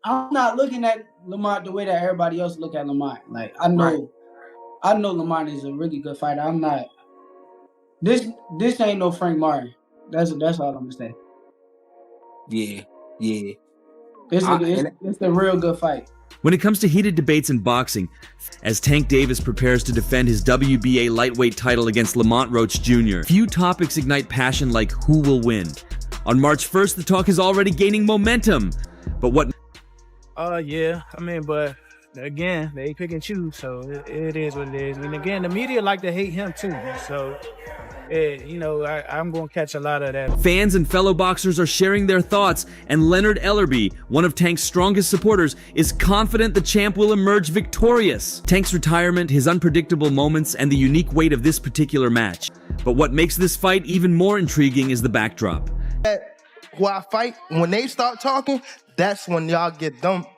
I'm not looking at Lamont the way that everybody else look at Lamont. Like I know Lamont is a really good fighter. I'm not. This ain't no Frank Martin. That's all I'm gonna say. Yeah. It's a real good fight. When it comes to heated debates in boxing, as Tank Davis prepares to defend his WBA lightweight title against Lamont Roach Jr., few topics ignite passion like who will win. On March 1st, the talk is already gaining momentum. But what... Yeah, I mean, but again, they pick and choose, so it is what it is. And again, the media like to hate him too, so... I'm going to catch a lot of that. Fans and fellow boxers are sharing their thoughts, and Leonard Ellerbe, one of Tank's strongest supporters, is confident the champ will emerge victorious. Tank's retirement, his unpredictable moments, and the unique weight of this particular match. But what makes this fight even more intriguing is the backdrop. Who I fight, when they start talking, that's when y'all get dumped.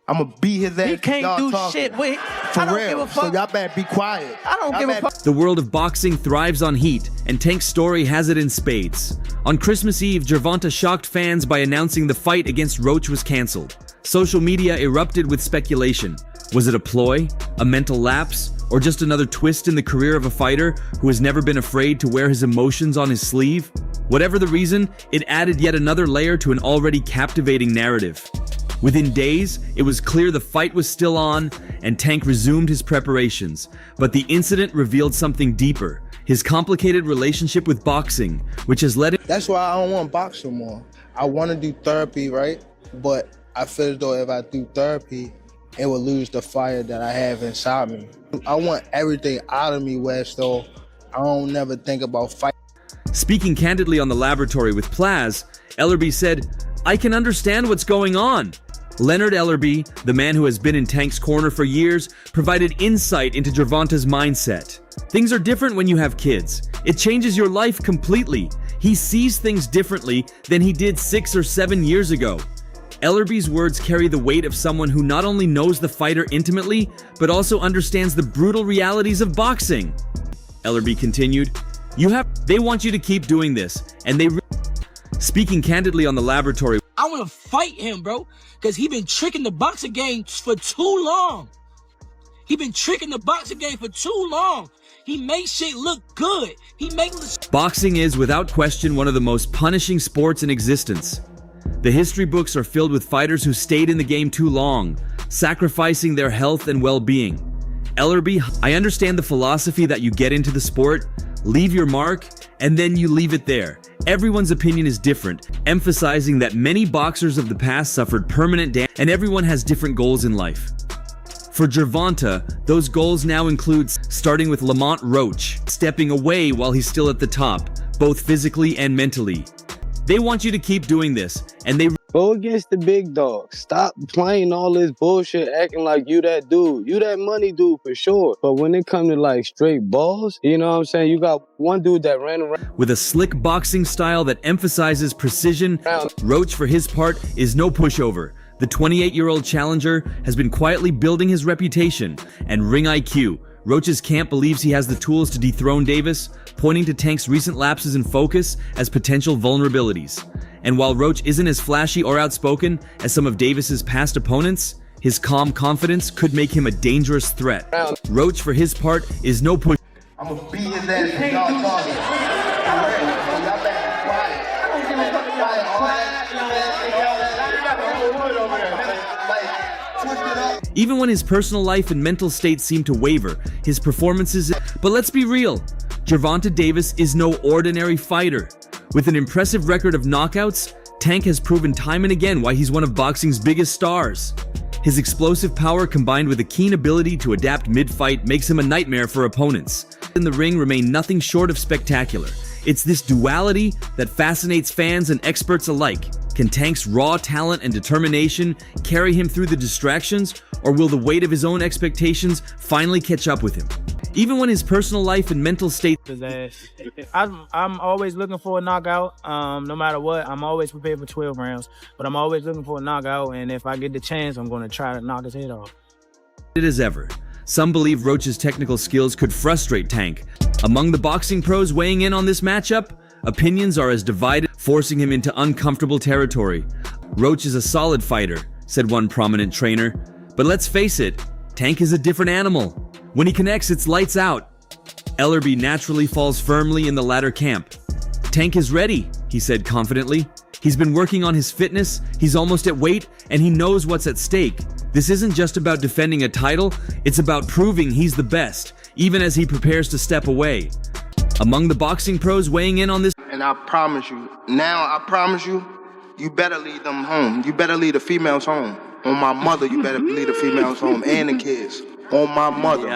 I'm gonna beat his ass. He can't do shit with. For real. So y'all better be quiet. I don't give a fuck. The world of boxing thrives on heat, and Tank's story has it in spades. On Christmas Eve, Gervonta shocked fans by announcing the fight against Roach was cancelled. Social media erupted with speculation. Was it a ploy, a mental lapse, or just another twist in the career of a fighter who has never been afraid to wear his emotions on his sleeve? Whatever the reason, it added yet another layer to an already captivating narrative. Within days, it was clear the fight was still on, and Tank resumed his preparations. But the incident revealed something deeper, his complicated relationship with boxing, which has led him... That's why I don't want to box no more. I want to do therapy, right? But I feel as though if I do therapy, it will lose the fire that I have inside me. I want everything out of me, Wes, so I don't never think about fighting. Speaking candidly on the laboratory with Plaz, Ellerbe said, "I can understand what's going on." Leonard Ellerbe, the man who has been in Tank's corner for years, provided insight into Gervonta's mindset. Things are different when you have kids. It changes your life completely. He sees things differently than he did 6 or 7 years ago. Ellerbe's words carry the weight of someone who not only knows the fighter intimately, but also understands the brutal realities of boxing. Ellerbe continued, "They want you to keep doing this, and they..." Speaking candidly on the laboratory, I want to fight him, bro, because he been tricking the boxing game for too long. He been tricking the boxing game for too long. He makes shit look good. Boxing is, without question, one of the most punishing sports in existence. The history books are filled with fighters who stayed in the game too long, sacrificing their health and well-being. Ellerbe, I understand the philosophy that you get into the sport, leave your mark, and then you leave it there. Everyone's opinion is different, emphasizing that many boxers of the past suffered permanent damage, and everyone has different goals in life. For Gervonta, those goals now include starting with Lamont Roach, stepping away while he's still at the top, both physically and mentally. They want you to keep doing this, and they... Go against the big dogs. Stop playing all this bullshit, acting like you that dude. You that money dude for sure. But when it comes to like straight balls, you know what I'm saying? You got one dude that ran around. With a slick boxing style that emphasizes precision, Roach, for his part, is no pushover. The 28-year-old challenger has been quietly building his reputation and ring IQ. Roach's camp believes he has the tools to dethrone Davis, pointing to Tank's recent lapses in focus as potential vulnerabilities. And while Roach isn't as flashy or outspoken as some of Davis's past opponents, his calm confidence could make him a dangerous threat. Roach, for his part, is no push. I'm gonna beat his ass if y'all talking. Y'all better be quiet. I don't give a fuck about all that. Even when his personal life and mental state seem to waver, his performances... But let's be real, Gervonta Davis is no ordinary fighter. With an impressive record of knockouts, Tank has proven time and again why he's one of boxing's biggest stars. His explosive power combined with a keen ability to adapt mid-fight makes him a nightmare for opponents. In the ring remain nothing short of spectacular. It's this duality that fascinates fans and experts alike. Can Tank's raw talent and determination carry him through the distractions, or will the weight of his own expectations finally catch up with him? Even when his personal life and mental state... I'm always looking for a knockout. No matter what, I'm always prepared for 12 rounds. But I'm always looking for a knockout, and if I get the chance, I'm going to try to knock his head off. As ever, some believe Roach's technical skills could frustrate Tank. Among the boxing pros weighing in on this matchup, opinions are as divided, forcing him into uncomfortable territory. Roach is a solid fighter, said one prominent trainer. But let's face it, Tank is a different animal. When he connects, it's lights out. Ellerby naturally falls firmly in the latter camp. Tank is ready, he said confidently. He's been working on his fitness, he's almost at weight, and he knows what's at stake. This isn't just about defending a title, it's about proving he's the best, even as he prepares to step away. Among the boxing pros weighing in on this, And I promise you, you better lead them home. You better lead the females home. On my mother, you better lead the females home and the kids. On my mother.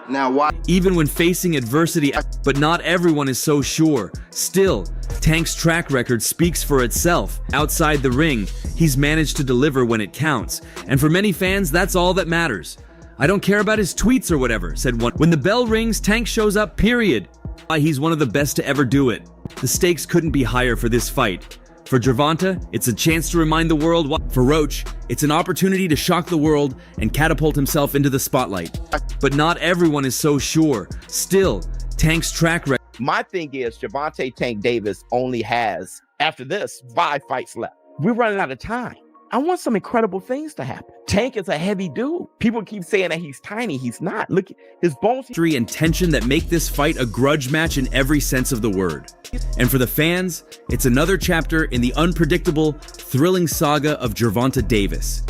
Now why? even when facing adversity, but not everyone is so sure. Still, Tank's track record speaks for itself. Outside the ring, he's managed to deliver when it counts. And for many fans, that's all that matters. I don't care about his tweets or whatever, said one. When the bell rings, Tank shows up, period. He's one of the best to ever do it. The stakes couldn't be higher for this fight. For Gervonta, it's a chance to remind the world why. For Roach, it's an opportunity to shock the world and catapult himself into the spotlight. But not everyone is so sure. Still, Tank's track record. My thing is, Gervonta Tank Davis only has, after this, 5 fights left. We're running out of time. I want some incredible things to happen. Tank is a heavy dude. People keep saying that he's tiny. He's not. Look, his bones. History and tension that make this fight a grudge match in every sense of the word. And for the fans, it's another chapter in the unpredictable, thrilling saga of Gervonta Davis.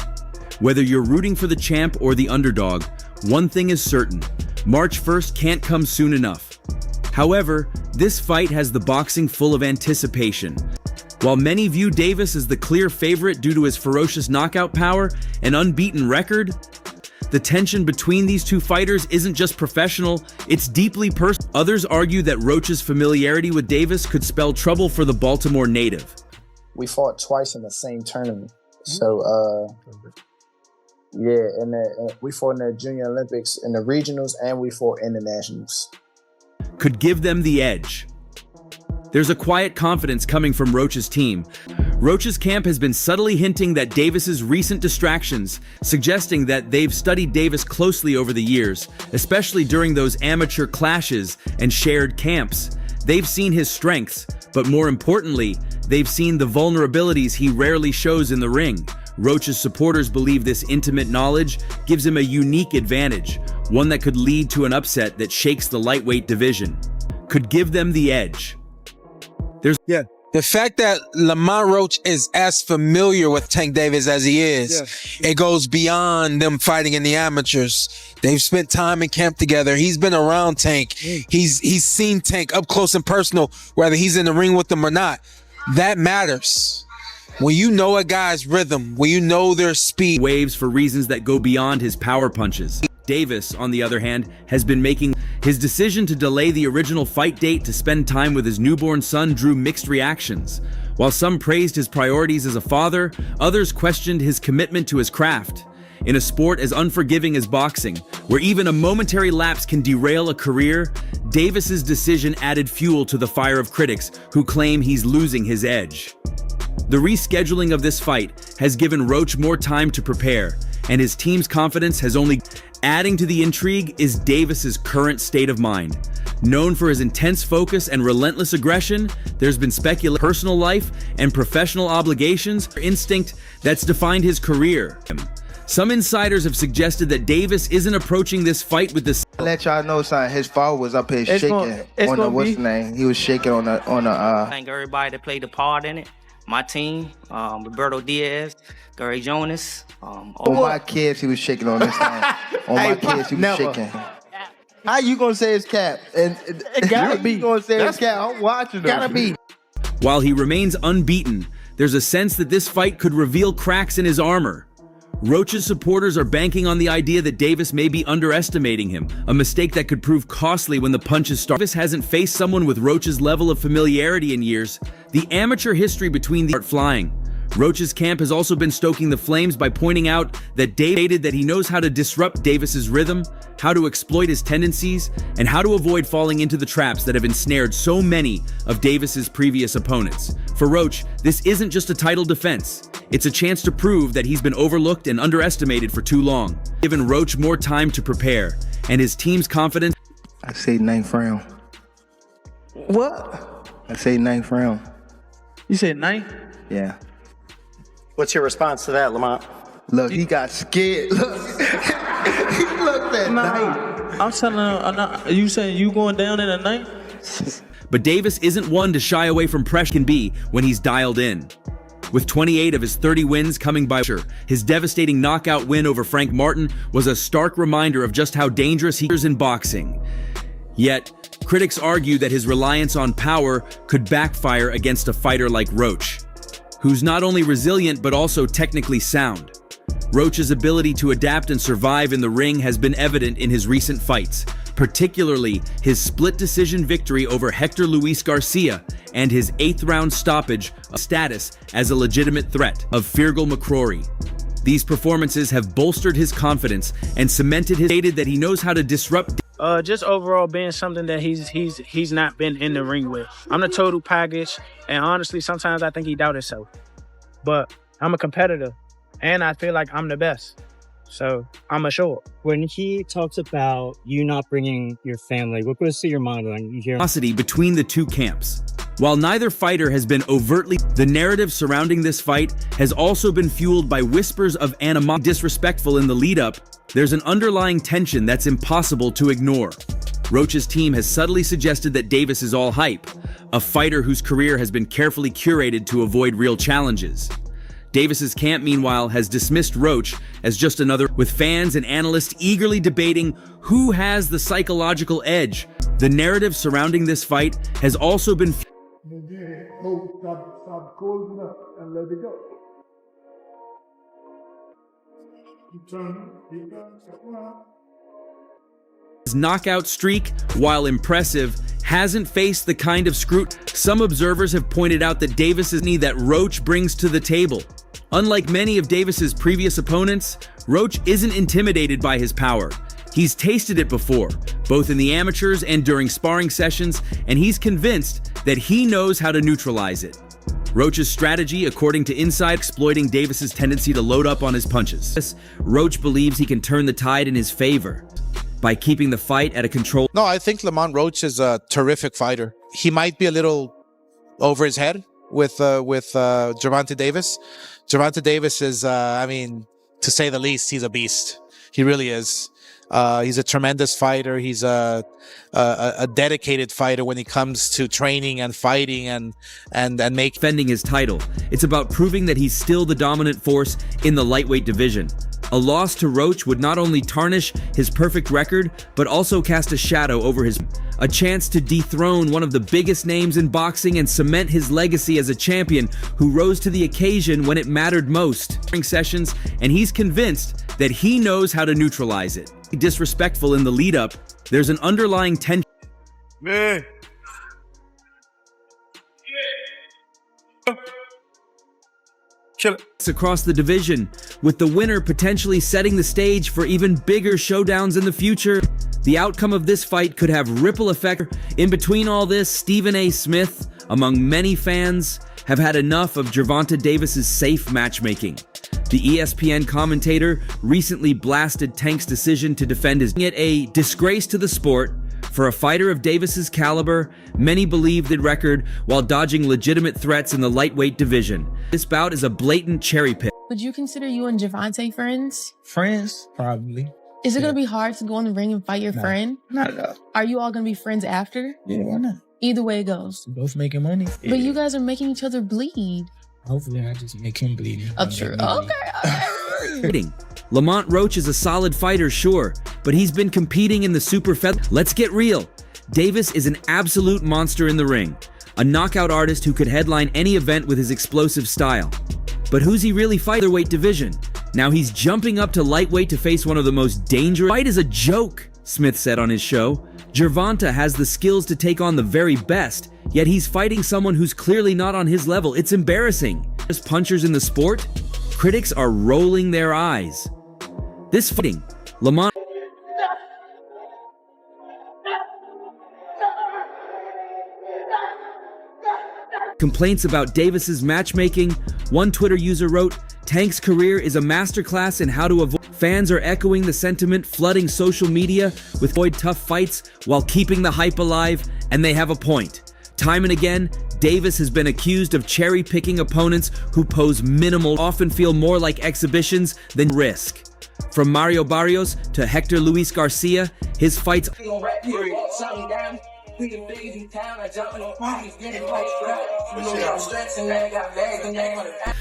Whether you're rooting for the champ or the underdog, one thing is certain: March 1st can't come soon enough. However, this fight has the boxing full of anticipation. While many view Davis as the clear favorite due to his ferocious knockout power and unbeaten record, the tension between these two fighters isn't just professional, it's deeply personal. Others argue that Roach's familiarity with Davis could spell trouble for the Baltimore native. We fought twice in the same tournament. So, we fought in the Junior Olympics, in the regionals, and we fought in the nationals. Could give them the edge. There's a quiet confidence coming from Roach's team. Roach's camp has been subtly hinting that Davis's recent distractions, suggesting that they've studied Davis closely over the years, especially during those amateur clashes and shared camps. They've seen his strengths, but more importantly, they've seen the vulnerabilities he rarely shows in the ring. Roach's supporters believe this intimate knowledge gives him a unique advantage, one that could lead to an upset that shakes the lightweight division. Could give them the edge. The fact that Lamont Roach is as familiar with Tank Davis as he is, it goes beyond them fighting in the amateurs. They've spent time in camp together. He's been around Tank. He's seen Tank up close and personal, whether he's in the ring with them or not. That matters. When you know a guy's rhythm, when you know their speed. Waves for reasons that go beyond his power punches. Davis, on the other hand, has been making his decision to delay the original fight date to spend time with his newborn son drew mixed reactions. While some praised his priorities as a father, others questioned his commitment to his craft. In a sport as unforgiving as boxing, where even a momentary lapse can derail a career, Davis's decision added fuel to the fire of critics who claim he's losing his edge. The rescheduling of this fight has given Roach more time to prepare, and his team's confidence has only. Adding to the intrigue is Davis's current state of mind. Known for his intense focus and relentless aggression, there's been speculation personal life and professional obligations, instinct that's defined his career. Some insiders have suggested that Davis isn't approaching this fight with this. Let y'all know something. His father was up here shaking on the what's the name? He was shaking on the. Thank everybody that played a part in it. My team, Roberto Diaz, Gary Jonas. On my kids, he was shaking on this thing. On my kids, he was shaking. How you gonna say it's cap? And it gotta be. You gonna say it's cap? I'm watching. Gotta be. While he remains unbeaten, there's a sense that this fight could reveal cracks in his armor. Roach's supporters are banking on the idea that Davis may be underestimating him, a mistake that could prove costly when the punches start. Davis hasn't faced someone with Roach's level of familiarity in years. The amateur history between the start flying. Roach's camp has also been stoking the flames by pointing out that Davis stated that he knows how to disrupt Davis's rhythm, how to exploit his tendencies, and how to avoid falling into the traps that have ensnared so many of Davis's previous opponents. For Roach, this isn't just a title defense. It's a chance to prove that he's been overlooked and underestimated for too long, giving Roach more time to prepare, and his team's confidence. I say 9th round. What? I say 9th round. You said 9th? Yeah. What's your response to that, Lamont? Look, he got scared. Look, he looked at night. I'm telling you, you saying you going down in the night? But Davis isn't one to shy away from pressure can be when he's dialed in. With 28 of his 30 wins coming by his devastating knockout win over Frank Martin was a stark reminder of just how dangerous he is in boxing. Yet, critics argue that his reliance on power could backfire against a fighter like Roach, who's not only resilient but also technically sound. Roach's ability to adapt and survive in the ring has been evident in his recent fights, particularly his split decision victory over Hector Luis Garcia and his 8th round stoppage of status as a legitimate threat of Fergal McCrory. These performances have bolstered his confidence and cemented his stated that he knows how to disrupt. Just overall being something that he's not been in the ring with. I'm the total package, and honestly, sometimes I think he doubts himself. But I'm a competitor, and I feel like I'm the best. So I'm assured. When he talks about you not bringing your family, what goes through your mind when you hear between the two camps? While neither fighter has been overtly, the narrative surrounding this fight has also been fueled by whispers of animosity, disrespectful in the lead-up. There's an underlying tension that's impossible to ignore. Roach's team has subtly suggested that Davis is all hype, a fighter whose career has been carefully curated to avoid real challenges. Davis's camp, meanwhile, has dismissed Roach as just another, with fans and analysts eagerly debating who has the psychological edge. The narrative surrounding this fight has also been stop closing up and let it go. His knockout streak, while impressive, hasn't faced the kind of scrutiny. Some observers have pointed out that Davis's knee that Roach brings to the table. Unlike many of Davis's previous opponents, Roach isn't intimidated by his power. He's tasted it before, both in the amateurs and during sparring sessions, and he's convinced that he knows how to neutralize it. Roach's strategy, according to Inside, exploiting Davis's tendency to load up on his punches. Roach believes he can turn the tide in his favor by keeping the fight at a control. No, I think Lamont Roach is a terrific fighter. He might be a little over his head with Gervonta Davis. Gervonta Davis is, I mean, to say the least, he's a beast. He really is. He's a tremendous fighter. He's a dedicated fighter when it comes to training and fighting and defending his title. It's about proving that he's still the dominant force in the lightweight division. A loss to Roach would not only tarnish his perfect record, but also cast a shadow over a chance to dethrone one of the biggest names in boxing and cement his legacy as a champion who rose to the occasion when it mattered most. Sessions, and he's convinced that he knows how to neutralize it. Disrespectful in the lead-up, there's an underlying tension. Man. Kill it. Across the division, with the winner potentially setting the stage for even bigger showdowns in the future. The outcome of this fight could have ripple effect. In between all this, Stephen A. Smith, among many fans, have had enough of Gervonta Davis's safe matchmaking. The ESPN commentator recently blasted Tank's decision to defend his a disgrace to the sport. For a fighter of Davis's caliber, many believe the record while dodging legitimate threats in the lightweight division. This bout is a blatant cherry pick. Would you consider you and Gervonta friends? Friends? Probably. Is it going to be hard to go in the ring and fight your friend? Not at all. Are you all going to be friends after? Yeah, why not? Either way it goes. We're both making money. But you guys are making each other bleed. Hopefully I just make him bleed. Oh, true. Okay. Lamont Roach is a solid fighter, sure, but he's been competing in the super featherweight. Let's get real. Davis is an absolute monster in the ring, a knockout artist who could headline any event with his explosive style. But who's he really fighting? Featherweight division. Now he's jumping up to lightweight to face one of the most dangerous. Fight is a joke, Smith said on his show. Gervonta has the skills to take on the very best, yet he's fighting someone who's clearly not on his level. It's embarrassing. As punchers in the sport, critics are rolling their eyes. This fighting, Lamont complaints about Davis's matchmaking. One Twitter user wrote, "Tank's career is a masterclass in how to avoid." Fans are echoing the sentiment, flooding social media with avoid tough fights while keeping the hype alive, and they have a point. Time and again, Davis has been accused of cherry-picking opponents who pose minimal, often feel more like exhibitions than risk. From Mario Barrios to Hector Luis Garcia, his fights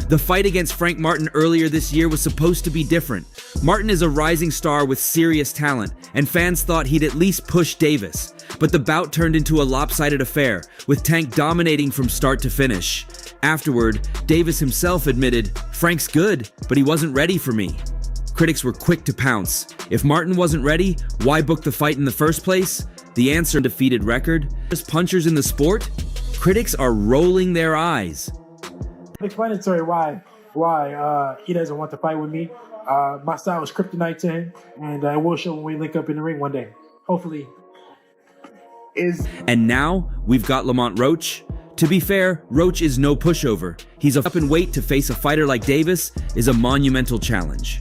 The fight against Frank Martin earlier this year was supposed to be different. Martin is a rising star with serious talent, and fans thought he'd at least push Davis. But the bout turned into a lopsided affair, with Tank dominating from start to finish. Afterward, Davis himself admitted, "Frank's good, but he wasn't ready for me." Critics were quick to pounce. If Martin wasn't ready, why book the fight in the first place? The answer: undefeated record. As punchers in the sport? Critics are rolling their eyes. Explanatory why he doesn't want to fight with me. My style is kryptonite to him, and we'll show when we link up in the ring one day. Hopefully. And now, we've got Lamont Roach. To be fair, Roach is no pushover. He's up in weight. To face a fighter like Davis is a monumental challenge.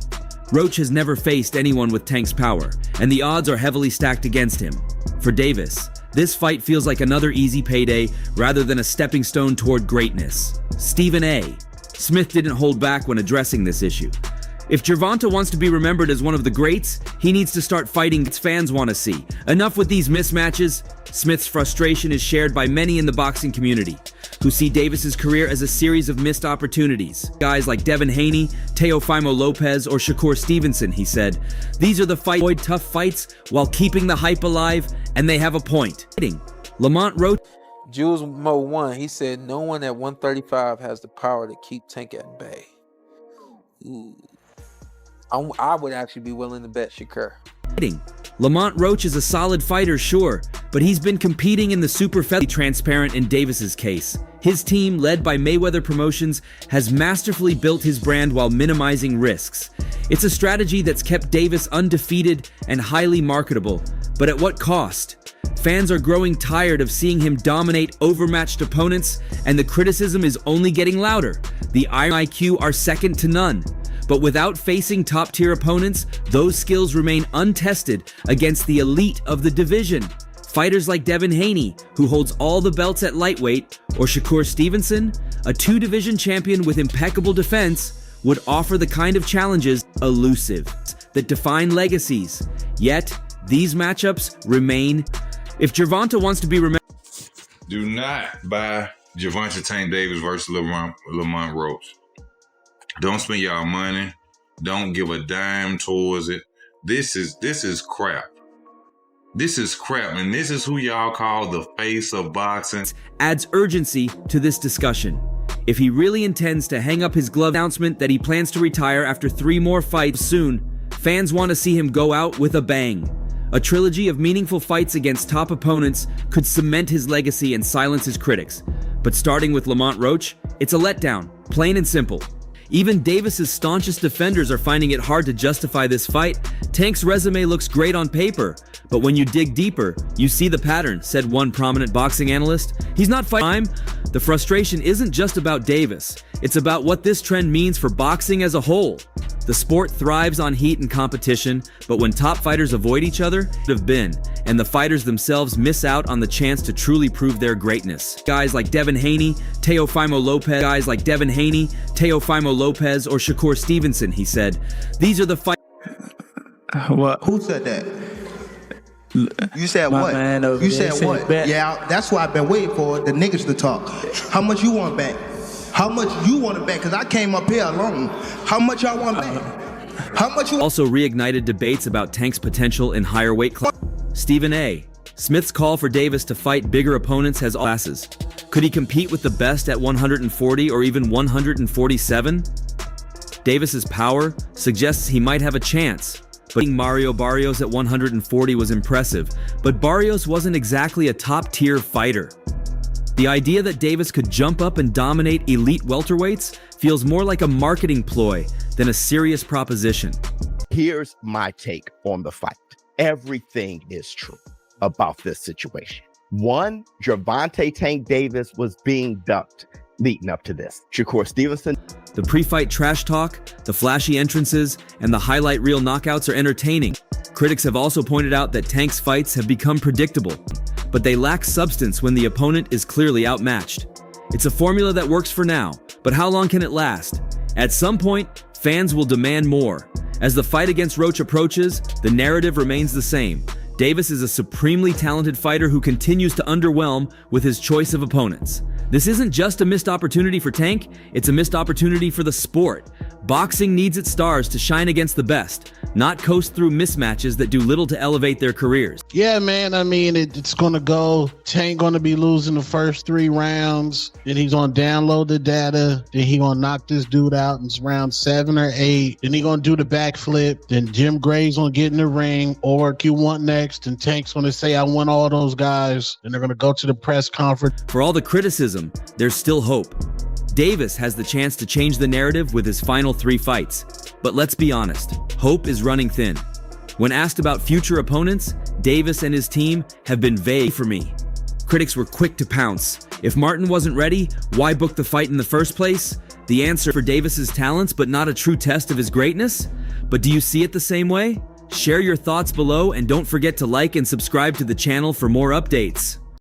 Roach has never faced anyone with Tank's power, and the odds are heavily stacked against him. For Davis, this fight feels like another easy payday rather than a stepping stone toward greatness. Stephen A. Smith didn't hold back when addressing this issue. If Gervonta wants to be remembered as one of the greats, he needs to start fighting its fans want to see. Enough with these mismatches. Smith's frustration is shared by many in the boxing community, who see Davis's career as a series of missed opportunities. Guys like Devin Haney, Teofimo Lopez, or Shakur Stevenson, he said. These are the avoid tough fights while keeping the hype alive, and they have a point. Lamont Roach. Jules Mo 1, he said, no one at 135 has the power to keep Tank at bay. Ooh. I would actually be willing to bet Shakur. Lamont Roach is a solid fighter, sure, but he's been competing in the super featherweight. Transparent in Davis's case. His team, led by Mayweather Promotions, has masterfully built his brand while minimizing risks. It's a strategy that's kept Davis undefeated and highly marketable, but at what cost? Fans are growing tired of seeing him dominate overmatched opponents, and the criticism is only getting louder. The iron IQ are second to none. But without facing top-tier opponents, those skills remain untested against the elite of the division. Fighters like Devin Haney, who holds all the belts at lightweight, or Shakur Stevenson, a two-division champion with impeccable defense, would offer the kind of challenges elusive that define legacies. Yet, these matchups remain. If Gervonta wants to be remembered, do not buy Gervonta Tank Davis versus Lamont Roach. Don't spend y'all money. Don't give a dime towards it. This is crap. This is crap, and this is who y'all call the face of boxing. Adds urgency to this discussion. If he really intends to hang up his glove, announcement that he plans to retire after 3 more fights soon, fans want to see him go out with a bang. A trilogy of meaningful fights against top opponents could cement his legacy and silence his critics. But starting with Lamont Roach, it's a letdown, plain and simple. Even Davis's staunchest defenders are finding it hard to justify this fight. Tank's resume looks great on paper, but when you dig deeper, you see the pattern, said one prominent boxing analyst. He's not fighting. The frustration isn't just about Davis. It's about what this trend means for boxing as a whole. The sport thrives on heat and competition, but when top fighters avoid each other, have been, and the fighters themselves miss out on the chance to truly prove their greatness. Guys like Devin Haney, Teofimo Lopez, or Shakur Stevenson, he said. These are the fights. What? Who said that? You said what? You said what? Yeah, that's why I've been waiting for the niggas to talk. How much you want back? How much you want to bet? Because I came up here alone. How much y'all want back? How much you also reignited debates about Tank's potential in higher weight class. Stephen A. Smith's call for Davis to fight bigger opponents has all classes. Could he compete with the best at 140 or even 147? Davis's power suggests he might have a chance. But Mario Barrios at 140 was impressive, but Barrios wasn't exactly a top-tier fighter. The idea that Davis could jump up and dominate elite welterweights feels more like a marketing ploy than a serious proposition. Here's my take on the fight. Everything is true about this situation. 1, Gervonta Tank Davis was being ducked leading up to this. Shakur Stevenson. The pre-fight trash talk, the flashy entrances, and the highlight reel knockouts are entertaining. Critics have also pointed out that Tank's fights have become predictable, but they lack substance when the opponent is clearly outmatched. It's a formula that works for now, but how long can it last? At some point, fans will demand more. As the fight against Roach approaches, the narrative remains the same. Davis is a supremely talented fighter who continues to underwhelm with his choice of opponents. This isn't just a missed opportunity for Tank, it's a missed opportunity for the sport. Boxing needs its stars to shine against the best, not coast through mismatches that do little to elevate their careers. Yeah, man, I mean, it's going to go. Tank going to be losing the first 3 rounds. Then he's going to download the data. Then he going to knock this dude out in round 7 or 8. Then he going to do the backflip. Then Jim Gray's going to get in the ring. Or what you want next. And Tank's going to say, I want all those guys. And they're going to go to the press conference. For all the criticism, there's still hope. Davis has the chance to change the narrative with his final 3 fights. But let's be honest, hope is running thin. When asked about future opponents, Davis and his team have been vague for me. Critics were quick to pounce. If Martin wasn't ready, why book the fight in the first place? The answer for Davis's talents, but not a true test of his greatness? But do you see it the same way? Share your thoughts below and don't forget to like and subscribe to the channel for more updates.